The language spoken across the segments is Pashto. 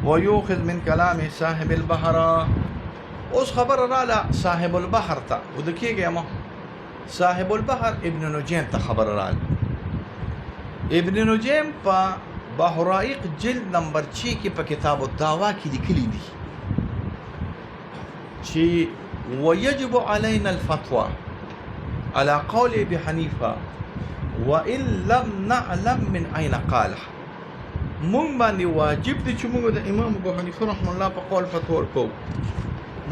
ويؤخذ من كلام صاحب البحر. اوس خبر راله صاحب البحر ته ودکیږي ما صاحب البحر ابن نجيم ته خبر راله. ابن نجيم په بحر رائق جلد نمبر 6 کې په کتاب الدعوا کې لیکلي دي چې ويجب علينا الفتوى على قول ابي حنيفه وان لم نعلم من اين قاله. مونږ باندې واجب دي چې مونږ د امام ابو حنیفه رحم الله په قول فتوا ورکو.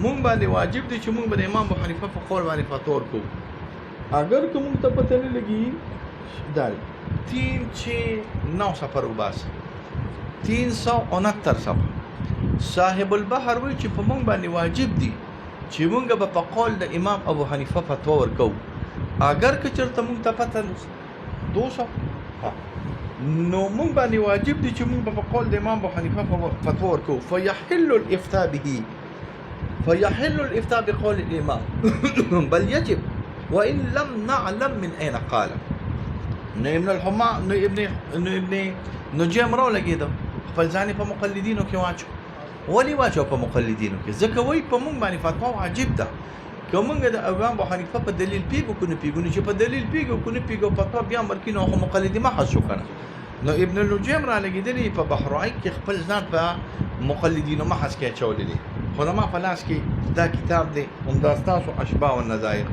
مونږ باندې واجب دي چې مونږ د امام ابو حنیفه په قول باندې فتوا ورکو. اگر که مونږ ته پته نه لګي دال 369 سفر وباس 369 سفر صاحب البحر وی چې په مونږ باندې واجب دي چې مونږ به په قول د امام ابو حنیفه فتوا ورکو. اگر که چرته مونږ ته پته 200 نو مونږ باندې واجب دي چې مونږ په قول د امام ابو حنیفه فتوا ورکو. فيحل الافتاء به فيحل الافتاء بقول الامام بل يجب وان لم نعلم من اين قال. نو ابن الحما نو ابن نجيم راو لګیدو خپل ځان په مقلدینو کې واچو. ولی واچو په مقلدینو کې؟ ځکه وای په مونږ باندې فتوا واجب ده. کومه د امام ابو حنیفه په دلیل پیګو کو نه پیګو چې په دلیل پیګو کو نه پیګو فتوا بیا مرکینو خو مقلدی ما حسو کنه. نو ابن نجيم را لګیدلی په بحر رائق کې خپل ځان په مقلدینو ما حس کې چولې. خو ما په لاس کې دا کتاب دی همداستاسو اشباح والنظائر.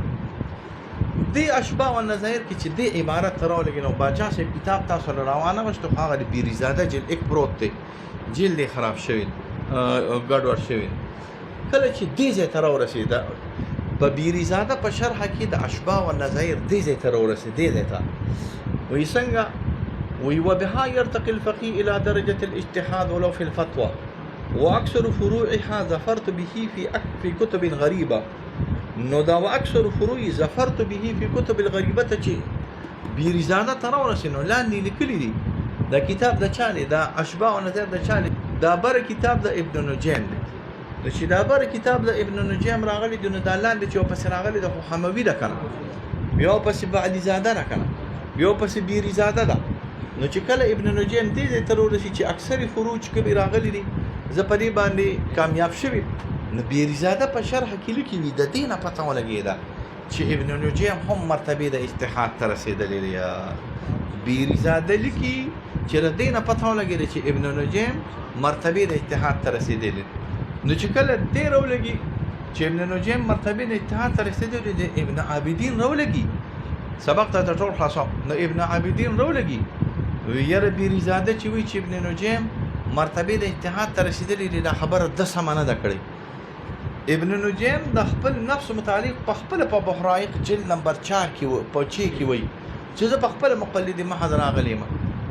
دی اشباح والنظائر کې چې دی عبارت راو لګینو باچا سے کتاب تاسو روانه مشته هغه د بیریزاده جلد یک پروت دی جلد خراب شوی ګډوډ شوی. کله چې دی زه تر ورسیده په بیریزاده په شرح کې د اشباح والنظائر دی زه تر ورسیده دی ته وي څنګه وي وبها يرتقي الفقيه الى درجه الاجتهاد ولو في الفتوى واكثر فروعها ظفرت به في كتب غريبه. نو دا واكثر فروع ظفرت به في كتب الغريبه چې بیریزاده تر ورسینو لاندې لیکلي دي. دا کتاب د چاله دا اشباح والنظائر د چاله دا بر کتاب د ابن نجيم دی. د چې دا بر کتاب د ابن نجيم راغلی د لاندې چې په سر راغلی د حموي ده کنه بیا په سی بعد زاده را کنه بیا په سی بیریزاده ده. نو چې کله ابن نجيم دې تر ورسې چې اکثر فروع کې راغلي دي زه په دې باندې کامیاب شوم. نو بیریزاده په شرح کې لیکلي د دینه پته ولګیدا چې ابن نجيم هم مرتبه د اجتهاد ته رسیدلې دی. بیریزاده لیکي چې د دینه پته ولګیدا چې ابن نجيم مرتبه د اجتهاد ته رسیدلې. نو چې کله دې راولګي چې ابن نجيم مرتبه د اجتهاد ته رسیدلې دی ابن عابدین راولګي سبق ته ټول خلاصو. نو ابن عابدین راولګي ویره بیریزاده چې وی چې ابن نجيم مرتبه د اجتهاد ته رسیدلې دی دا خبره د سمانه ده کړی. ابن نجيم د خپل نفس متعلق په خپل په بحر رائق جلد نمبر 4 کې په 6 کې وی چې زه په خپل مقلد محض راغلم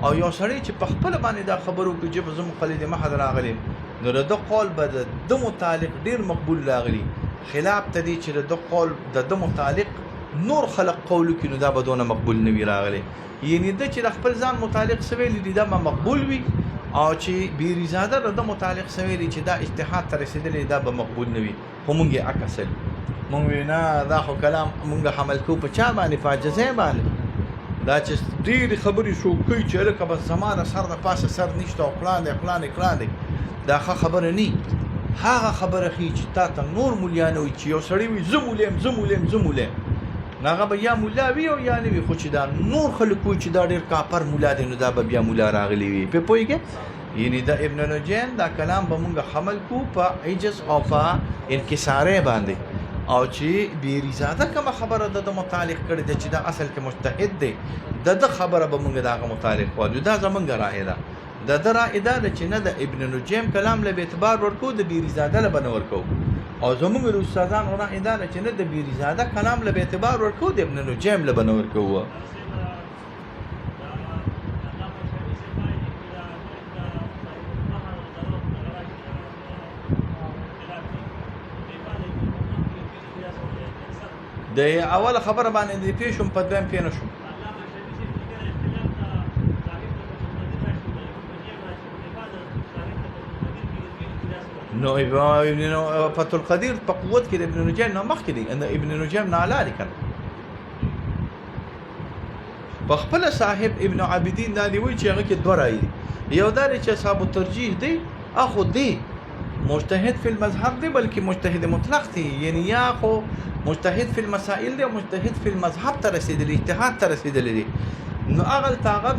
او یو سړی چې په خپل باندې دا خبرو کې چې زه مقلد محض راغلم نو د قول به د متعلق ډیر مقبول راغلی خلاف ته دی چې د قول د متعلق نور خلق قول کې نو دا به دونه مقبول نه وی راغلی. یعنی د چې خپل ځان متعلق سویل دي دا مقبول وي او چې بیریزاده د متعلق سویل چې دا اجتهاد ته رسیدلی دا به مقبول نه وي. خو مونږ یې عکسل مونږ وینا دا خو کلام مونږ حمل کو په چا باندې فاجزه باندې دا چې ډېر خبرې شو کوي چې لکه بس زمانه سر د پاسه سر نشته او پلان دی دا خبره نه هغه خبره خي چې تا ته نور مولیانه وي چې یو سړی وي زمولم ناغه به یا مولا وی او یا نه وي خو چې دا نور خلکو چې دا ډېر کافر مولا دی نو دا به بیا مولا راغلی وي په پويګه. یعنی دا ابن نجيم دا کلام به مونږ حمل کو په عجز او په انکساره باندې او چې بیریزاده کوم خبره د متعلق کړي چې دا اصل کې مجتهد دی د خبره به مونږ دا متعلق وایو. دا زمونږ رائے ده د رائے ده چې نه د ابن نجيم کلام له اعتبار ورکو د بیریزاده له بنور کو او زمونږ استادان رائے ده چې نه د بیریزاده کلام له اعتبار ورکو د ابن نجيم له بنور کو. د اول خبره باندې دی پیښوم په دویم پینې شو. نو ابن فتح القدير په قوت کې د ابن نجيم نه مخکې دی ان ابن نجيم نه اعلی کړ. په خپل صاحب ابن عابدین دا دی وی چې هغه کې دوه راي یو دا چې اصحاب الترجیح دی اخو دی مجتهد في المذهب دی بلکې مجتهد مطلق دی، یعنی یا خو مجتهد في المسائل دی او مجتهد في المذهب ته رسیدلی، اجتهاد ته رسیدلی دی. نو هغه هغه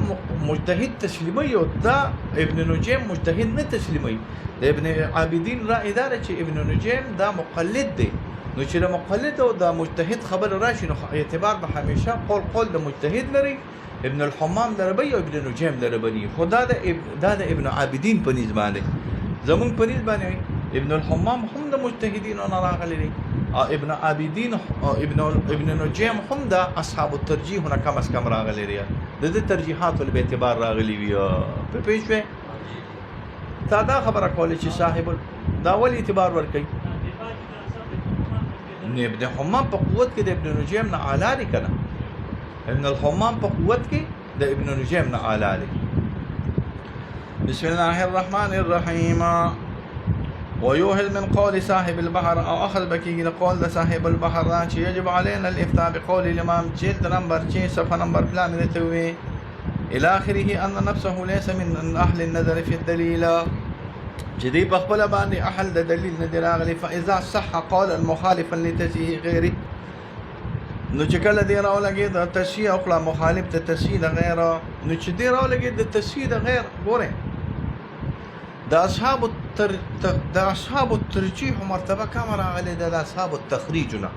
مجتهد تسلیمي او دا ابن نجيم مجتهد نه تسلیمي. د ابن عابدین رائے دا چې ابن نجيم دا مقلد دی، نو چې د مقلد او د مجتهد خبر راشي نو اعتبار به همیشه قول د مجتهد لري، ابن الحمام لربي او ابن نجيم لربي. خدا د ابن عابدین په نسبت باندې زمون په نسبت باندې ابن الحمام هم د مجتهدین او راغلي دي، ابن عابدین ابن نجيم هم د اصحاب الترجیح نه کم از کم راغلي دي، د ترجیحات په اعتبار راغلي وي. په پېښه تا دا خبره کوله چې صاحب دا ول اعتبار ور کوي. ابن حمام په قوت کې د ابن نجيم نه اعلی دي کنه، ابن الحمام په قوت کې د ابن نجيم نه اعلی دي. بسم الله الرحمن الرحيم. ويوهل من قول صاحب البحر او اخذ بكي قول صاحب البحر يجب علينا الافتاء بقول الامام جلد نمبر 6 صفحه نمبر فلان الى اخره ان نفسه ليس من اهل النظر في الدليل جدي بخبل باندې اهل د دلیل نه دراغلي. فاذا صح قول المخالفا لتسيه غيره نو چې کله دی راولګي د تسيه او مخالف ته تسيه د غیره، نو چې دی راولګي د تسيه د غیر ګوره د اصحاب الترجیح مرتبه کم راغلي د اصحاب التخریج نه،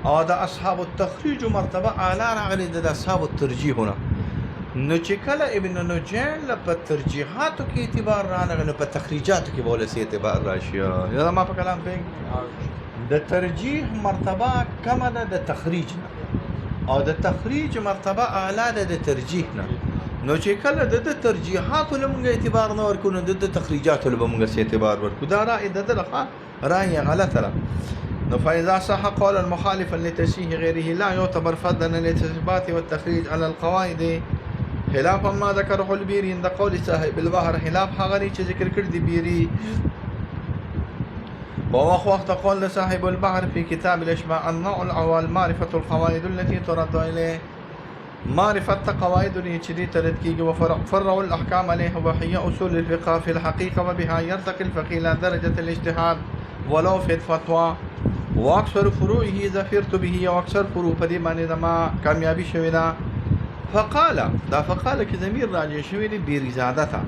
او د اصحاب التخریج مرتبه اعلی راغلي د اصحاب الترجیح نه. نو چې کله ابن نجيم په ترجیحاتو کې اعتبار راغلی نو په تخریجاتو کې بوله سي اعتبار راشي. یا ما په کلام پېږ د ترجیح مرتبه کم ده د تخریج نه، او د تخریج مرتبه اعلی ده د ترجیح نه. نو چې کله د ترجیحاتو لمونږ اعتبار نه ورکو نو د تخریجاتو لمونږ سي اعتبار ورکو. دا رائے د دغه رائے غلطه ده. نو فاذا صح قول المخالف لتسيه غيره لا يعتبر فردا للاثبات والتخريج على القواعد خلاف ما ذكره البيري عند قول صاحب البحر، خلاف هغه چې ذکر کړ دی بیری. ووقت قول صاحب البحر في كتاب الاشباع النوع الاول معرفه القواعد التي ترد اليه، معرفه قواعد التي ترد كيږي وفرع الاحكام عليها وهي اصول الفقه في الحقيقه وبها يرتقي الفقيه الى درجه الاجتهاد ولو في الفتوى واكثر فروعه ظفرت به واكثر فروع په دې باندې دما کامیابی شوی دا. فقال کې ضمیر راجع شوی دی بیرزاده ته.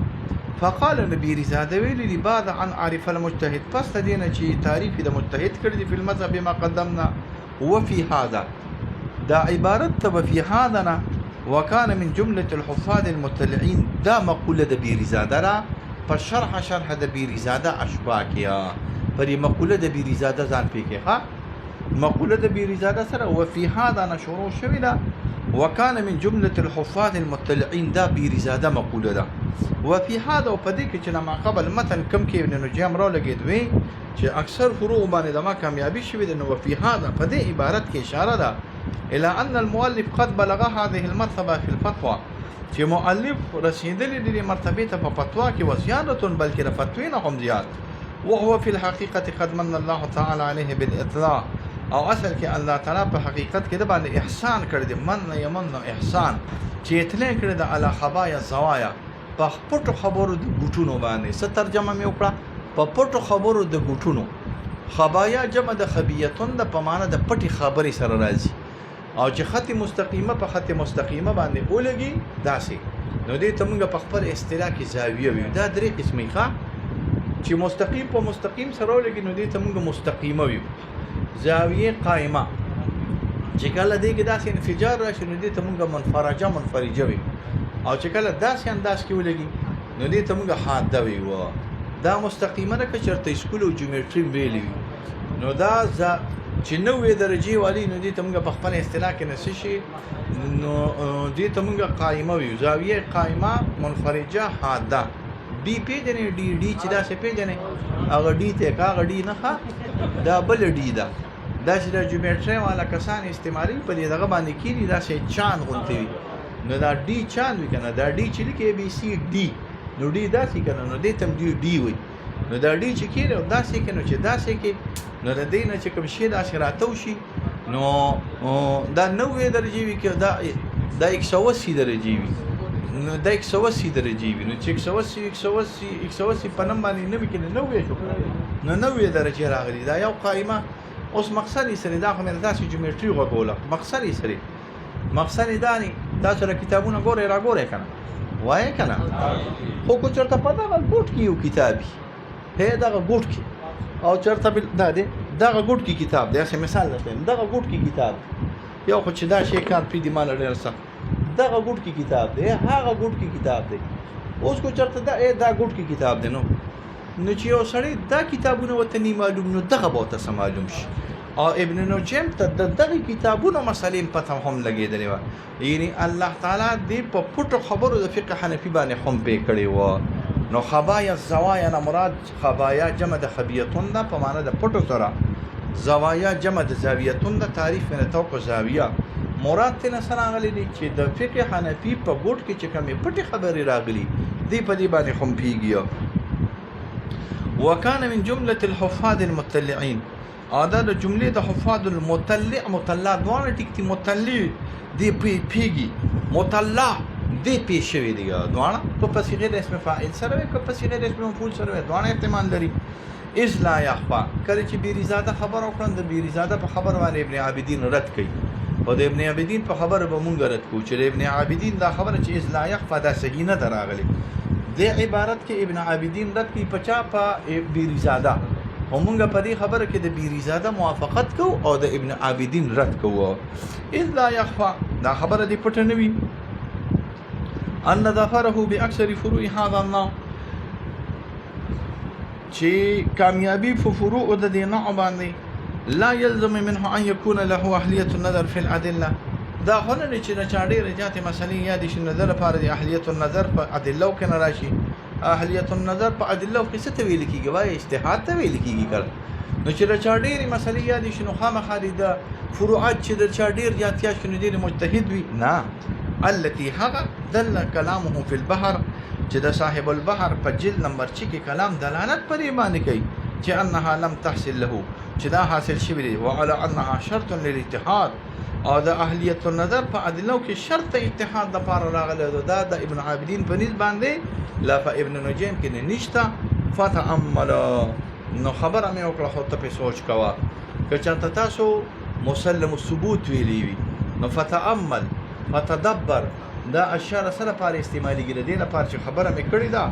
فقال نو بیرزاده ویلی دی بعد عن عارف المجتهد، پس دینه چې تعریف د مجتهد کړی دی په المذهب بما قدمنا وفي هذا دا عبارت ته في هذا نه وكان من جمله الحفاظ المطلعين دا مقوله د بیرزاده را په شرح د بیرزاده اشباکیا پرې مقوله د بیرزاده ځان پکې ها مقوله د بیرزاده سره وفي هذا نشرو شوی دا وكان من جمله الحفاظ المطلعين دا بیرزاده مقوله ده. وفي هذا وپدې کې چې ما قبل متن کم کې ابن نجيم را لګید وی چې اکثر فروع باندې د ما کامیابی شوی ده. نو وفي هذا پدې عبارت کې اشاره ده الى ان المؤلف قد بلغ هذه المرتبه في الفتوى، چې مؤلف رسیدلی دی مرتبه ته په فتوا کې وزیادت بلکې د فتوی نه هم زیات. وهو في الحقيقه قد من الله تعالى عليه بالاطلاع، او اصل کې الله تعالی په حقیقت کې د باندې احسان کړی دی. من یمن احسان چې اطلاع کړی د علی خبایا زوایا په پټو خبرو د ګټونو باندې. څه ترجمه مې وکړه؟ په پټو خبرو د ګټونو. خبایا جمع د خبیتون د پمانه د پټي خبرې سره راځي، او چې خط مستقیمه په خط مستقیمه باندې ولګي داسې. نو دې ته موږ په خپل اصطلاح کې زاویه ویو. دا درې قسمه ښه چې مستقیم په مستقیم سره ولګي نو دې ته موږ مستقیمه ویو. زاویه قائمه چې کله دې کې داسې انفجار راشي نو دې ته موږ منفرجه وي، او چې کله داسې انداز کې ولګي نو دې ته موږ حاده وي. دا مستقیمه ده که چېرته سکول او جیومټري ویلي وي نو دا چې 90 درجې والی نو دې ته موږ په خپل اصطلاح کې نشي شي نو دې ته موږ قائمه وي. زاویه قائمه منفرجه حاده ډي پیژنې ډي چې دا څه پیژنې هغه ډي ته هغه ډي نه ښه دا بل ډي ده. دا چې د جیومټري والا کسان استعمالي په دې دغه باندې کېږي دا شی چاند غونته وي نو دا ډي چاند وي کنه. دا ډي چې لیکي A B C D نو ډي داسې کنه نو دې تم ډي وي. نو دا ډي چې کېږي داسې کنه چې داسې کې نو د دې نه چې کوم شی داسې راته وشي نو دا 90 درجې وي کې دا 180 درجې وي نو دا 180 درجې وي، نو چې 180 په نم باندې 90 کې 90 شو، نو 90 درجې راغلي. دا یو قائمه. اوس مقصد یې سره دا خو مې داسې جیومټري غوږوله، مقصد یې سره مقصد یې دا نه تاسو سره کتابونه ګورئ راګورئ که نه وایې که نه، خو که چېرته په دغه ګوټ کې یو کتاب وي، دغه ګوټ کې او چېرته دا دی دغه ګوټ کې کتاب دی، هسې مثال درته یم، دغه ګوټ کې کتاب یو خو چې دا شی کار پرېږدي ما له ډېر سخت، دغه ګوټ کې کتاب دی، هغه ګوټ کې کتاب دی. اوس کو چېرته دا ګوټ کې کتاب دی، نو چې یو سړی دا کتابونه ورته نه معلوم، نو دغه به ورته څه معلوم شي. او ابن نجیم ته د دغه کتابونو مسلې پته هم لګېدلې وه، یعنې الله تعالی دې په پټو خبرو د فقه حنفي باندې هم پې کړې وه. نو خبایا زوایا نه مراد خبایا جمع د خبیتون ده په معنی د پټو سره، زوایا جمع د زاویتون ده، تعریف من توق زاویه. مراد تینا سره راغلی دی چې د فقه حنفي په ګوټ کې چې کومې پټې خبرې راغلي دې په دې باندې هم پیږي. وکانه من جملة الحفاظ المطلعين، دا د جملې د حفاظ المطلع دواړه ټیک دي، مطلع دې پیږي، مطلع دې پی شوی دی، دواړه که په صيغه د اسم فاعل سره وي که په صيغه د اسم مفعول سره وي، دواړه احتمال لري. اذ لا يخفى، کله چې بیریزاده خبر وکړم د بیریزاده په خبر باندې ابن عابدین رد کوي، او د ابن عابدین په خبره به مونږ رد کوو چې د ابن عابدین دا خبره چې اذ لا يخفى دا صحیح نه ده راغلې. دې عبارت کې ابن عابدین رد کوي په چا؟ په بیریزاده، او مونږ په دې خبره کې د بیریزاده موافقت کوو او د ابن عابدین رد کوو. اذ لا يخفى دا خبره دې پټه نه وي. ان ظفره باکثر فروع هذا النوع، چې کامیابی په فروع د دې نوع باندې لا يلزم منه ان يكون له اهلیت النظر في الادله، دا خو نه چې د چا ډېرې زیاتې مسلې یادې شي، نظر لپاره د اهلیت النظر په ادلو کې نه راشي. اهلیت النظر په ادلو کې څه ته ویل کېږي؟ وایي اجتهاد ته ویل کېږي کله. نو چې د چا ډېرې مسلې یادې شي نو خامخا د فروعات چې د چا ډېر زیاتیا شي نو ډېر مجتهد وي نه. التي هغه دل کلامه فی البحر، چې د صاحب البحر په جلد نمبر 6 کې کلام دلالت پر ایمان کوي چې انها لم تحصل له، چې دا حاصل شوی دی، وعلى انها شرط للاتحاد، او د اهلیت النظر په ادلو کې شرط اتحاد د پاره راغلی، دا د ابن عابدین په نسبت باندې لا په ابن نجیم کې نشته. فتأمل، نو خبره مې وکړه خو ته په سوچ کوه، که چاته تاسو مسلم الثبوت ویلی وي نو فتأمل فتدبر دا اشاره سره لپاره استعمالېږي، د دې لپاره چې خبره مې کړې ده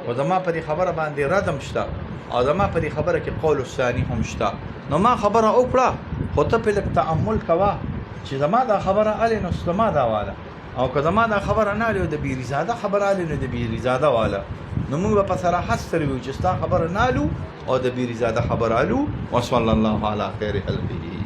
او زما په دې خبره باندې ردم شته او زما په دې خبره کې قول الثاني هم شته، نو ما خبره وکړه خو ته په لږ تأمل کوه چې زما دا خبره الې نو زما دا واله، او که زما دا خبره نه الې او د بیریزاده خبره الې نو د بیریزاده واله، نو موږ به په صراحت سره ویو چې ستا خبره نه الو او د بیریزاده خبره الو. وصلی الله علی خیر خلقه.